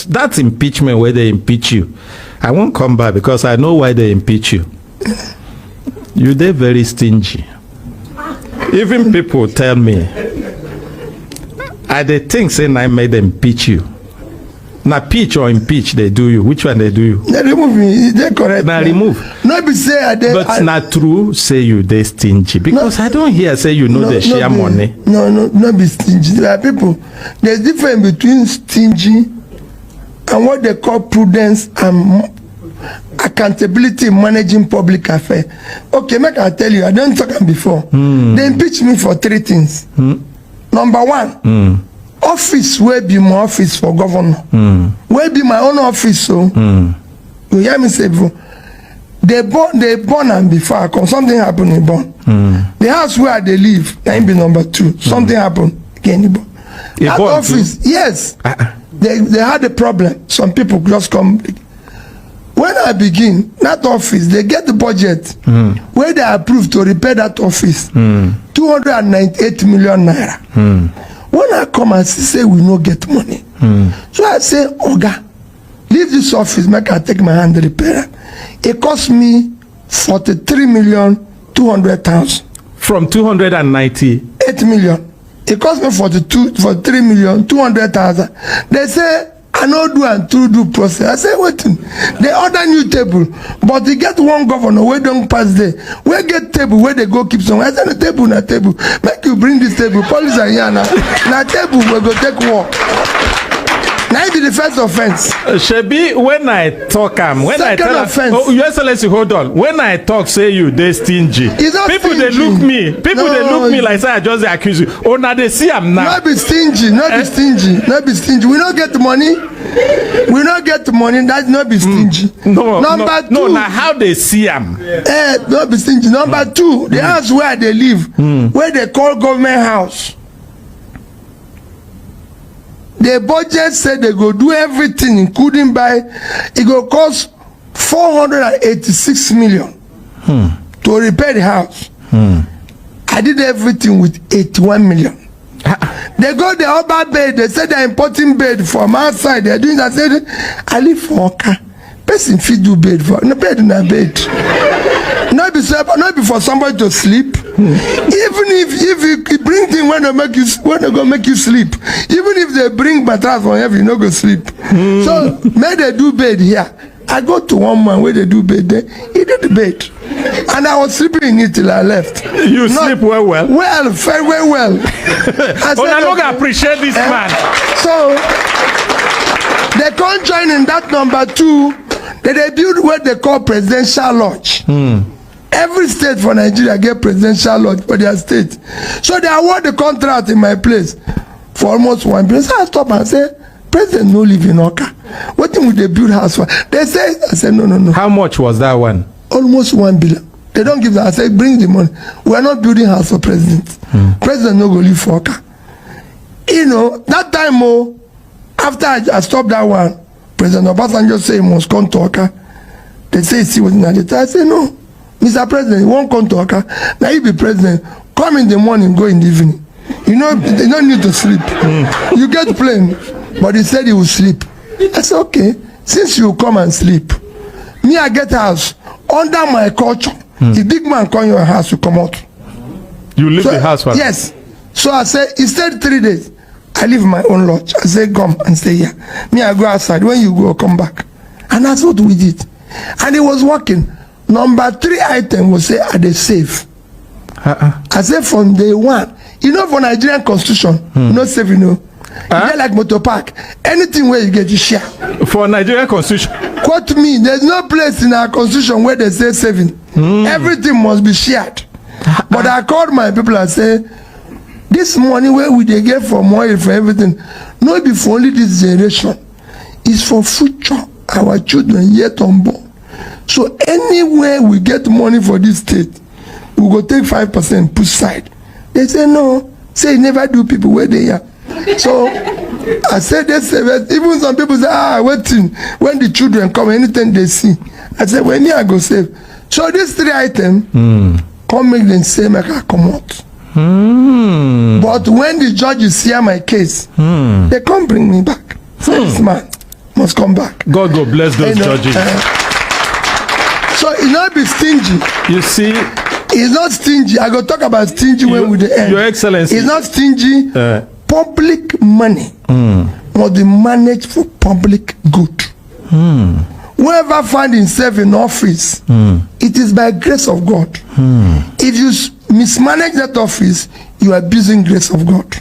that impeachment where they impeach you, I won't come back because I know why they impeach you. They're very stingy. Even people tell me, they think saying I made them impeach you. Now pitch or impeach, they do you. Which one they do you? They remove me. They correct. Now remove. No be say but not true. Say you they stingy because I don't hear say you know they share money. No be stingy. There are people. There's difference between stingy and what they call prudence and accountability in managing public affairs. Okay, make I tell you. I don't talk am before. They impeach me for 3 things. Number 1. Office will be my office for governor. Will be my own office. So you hear me say before. They born and before I come, something happened in born. The house where they live, that be number 2. Something happened again. That office, too? Yes. They had a problem. Some people just come. When I begin that office, they get the budget where they approve to repair that office. 298 million naira. When I come and say we no get money, so I say, Oga, leave this office, make I take my hand repair. It cost me 43,200,000. From 298 million. It cost me 43,200,000. They say I no do and do process. I say wait, they order new table, but they get one governor where don't pass there. Where get table where they go keep some. I say the table na table. Make you bring this table. Police are here now. Na table we go take walk. Now it be the first offense. Shebi, when I talk when second I tell offense. Oh, Your Excellency, hold on. When I talk, say you they stingy. People stingy. They look me. People they look me like say I just accuse you. Oh, now they see I'm now. Not be stingy. Not be stingy. Not be stingy. We don't get the money. We don't get the money. That's not be stingy. Number 2. No, now how they see am? Not be stingy. Number 2, the house where they live, where they call government house. The budget said they go do everything, including buy. It go cost 486 million to repair the house. I did everything with 81 million. They go the other bed. They said they're importing bed from outside. They're doing that. I said, I live for Oka. Person fit do bed for no bed in a bed. Not be for somebody to sleep. Even if you bring things when they go make you sleep. Even if they bring mattress from heaven, you no go sleep. So may they do bed here. I go to one man where they do bed there. He did the bed. And I was sleeping in it till I left. You sleep well? Well, very well. I don't appreciate this man. So they can't join in that number 2. That they build what they call presidential lodge. Every state for Nigeria get presidential lodge for their state. So they award the contract in my place for almost 1 billion. So I stop and say, President no live in Oka. What thing would they build house for? They say, I said, no. How much was that one? Almost 1 billion. They don't give that. I said, bring the money. We are not building house for president. President no go live for Oka. You know, that time, after I stopped that one, President Obasanjo say he must come to Oka. They say he was in Nigeria. I say no. Mr. President, you won't come to Oka. Now you be president. Come in the morning, go in the evening. You know, they don't need to sleep. You get plane. But he said he will sleep. I said, okay, since you come and sleep, me I get house under my culture. The big man come your house, you come out. You leave the house for yes. So I said, he stayed 3 days. I leave my own lodge. I say, come and stay here. Me, I go outside. When you go, come back. And that's what we did. And it was working. Number 3 item was say, are they safe? I said from day 1. You know, for Nigerian constitution, no safe, you know. You get like motor park. Anything where you get, you share. For Nigerian constitution? Quote me, there's no place in our constitution where they say saving. Everything must be shared. But I called my people and say, this money where we they get from oil for everything, not be for only this generation. It's for future, our children yet unborn. So anywhere we get money for this state, we go take 5% put side. They say no. Say never do people where they are. So I said this. Even some people say waiting when the children come, anything they see. I said when I go save. So these 3 items come make them say make I come out. But when the judges hear my case, they come bring me back. Say this man must come back. God go bless those judges. So he not be stingy. You see, he's not stingy. I go talk about stingy when we the end. Your Excellency, he's not stingy. Public money must be managed for public good. Whoever find himself in office, it is by grace of God. If you mismanage that office, you are abusing grace of God.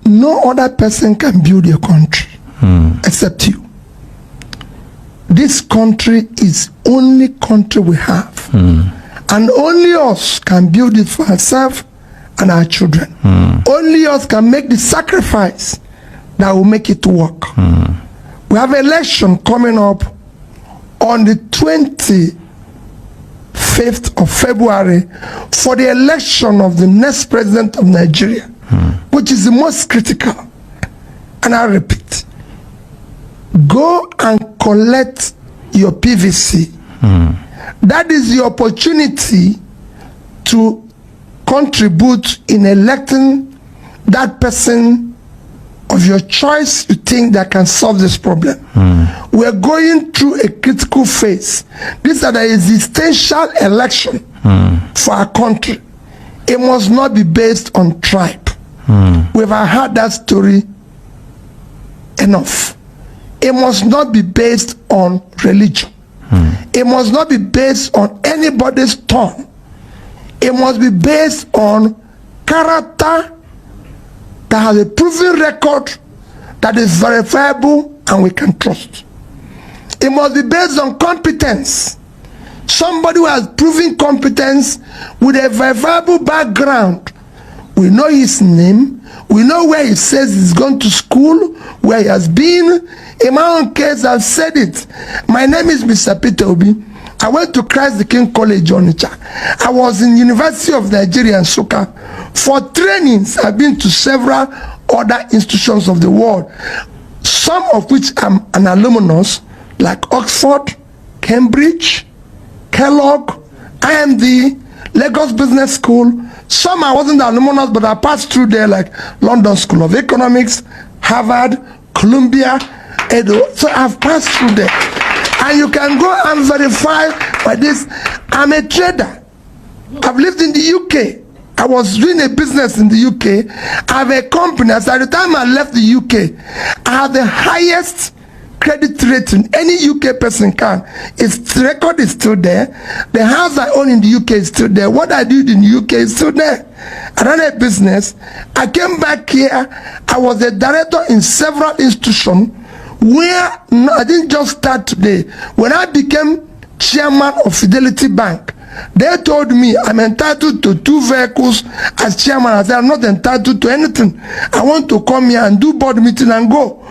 No other person can build a country except you. This country is only country we have, and only us can build it for ourselves and our children. Only us can make the sacrifice that will make it work. We have an election coming up on the 25th of February for the election of the next president of Nigeria, which is the most critical. And I repeat, go and collect your PVC. That is the opportunity to contribute in electing that person of your choice you think that can solve this problem. We are going through a critical phase. This is an existential election for our country. It must not be based on tribe. We've heard that story enough. It must not be based on religion. It must not be based on anybody's tongue. It must be based on character that has a proven record that is verifiable and we can trust. It must be based on competence. Somebody who has proven competence with a verifiable background. We know his name. We know where he says he's gone to school, where he has been. In my own case, I've said it. My name is Mr. Peter Obi. I went to Christ the King College, Onitsha. I was in University of Nigeria and Nsukka. For trainings, I've been to several other institutions of the world, some of which I'm an alumnus, like Oxford, Cambridge, Kellogg, IMD, Lagos Business School. Some I wasn't an alumnus, but I passed through there, like London School of Economics, Harvard, Columbia, Edo. So I've passed through there. And you can go and verify by this. I'm a trader. I've lived in the UK. I was doing a business in the UK. I have a company. As at the time I left the UK, I have the highest credit rating any UK person can. Its record is still there. The house I own in the UK is still there. What I did in the UK is still there. I ran a business. I came back here. I was a director in several institutions where I didn't just start today. When I became chairman of Fidelity Bank, they told me I'm entitled to 2 vehicles as chairman. I said I'm not entitled to anything. I want to come here and do board meeting and go.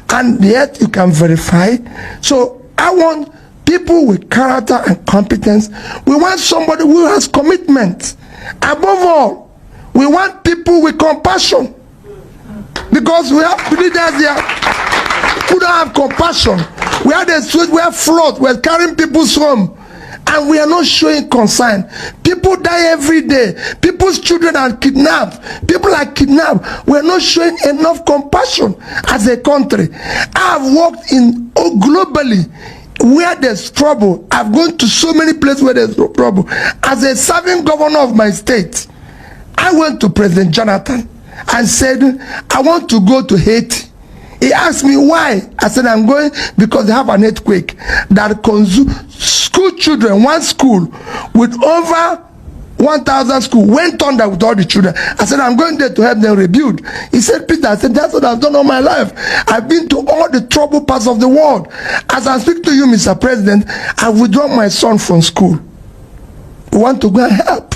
And yet you can verify. So I want people with character and competence. We want somebody who has commitment. Above all, we want people with compassion. Because we have leaders here who don't have compassion. We are the street, we are flood, we are carrying people's home, and we are not showing concern. People die every day. People's children are kidnapped. People are kidnapped. We are not showing enough compassion as a country. I have worked in globally where there's trouble. I've gone to so many places where there's no trouble. As a serving governor of my state, I went to President Jonathan and said, I want to go to Haiti. He asked me why. I said, I'm going because they have an earthquake that consumed school children. One school with over 1,000 schools went under with all the children. I said, I'm going there to help them rebuild. He said, Peter, I said, that's what I've done all my life. I've been to all the troubled parts of the world. As I speak to you, Mr. President, I've withdrawn my son from school. We want to go and help.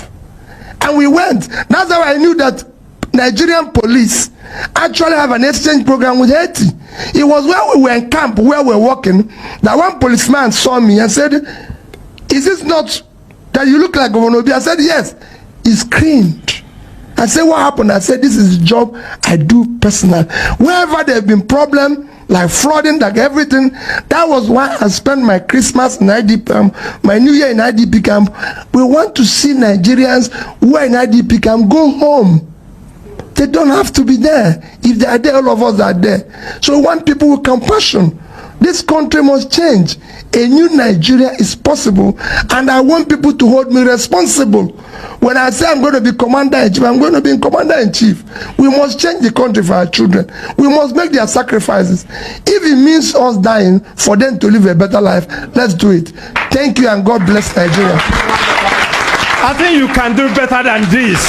And we went. That's how I knew that Nigerian police actually have an exchange program with Haiti. It was when we were in camp, where we were working, that one policeman saw me and said, is this not that you look like Governor Obi? I said, yes. He screamed. I said, what happened? I said, this is a job I do personally. Wherever there have been problems, like flooding, like everything, that was why I spent my Christmas in IDP camp, my New Year in IDP camp. We want to see Nigerians who are in IDP camp go home. They don't have to be there. If they are there, all of us are there. So we want people with compassion. This country must change. A new Nigeria is possible, and I want people to hold me responsible. When I say I'm going to be commander-in-chief, I'm going to be commander-in-chief. We must change the country for our children. We must make their sacrifices. If it means us dying for them to live a better life, let's do it. Thank you, and God bless Nigeria. I think you can do better than this.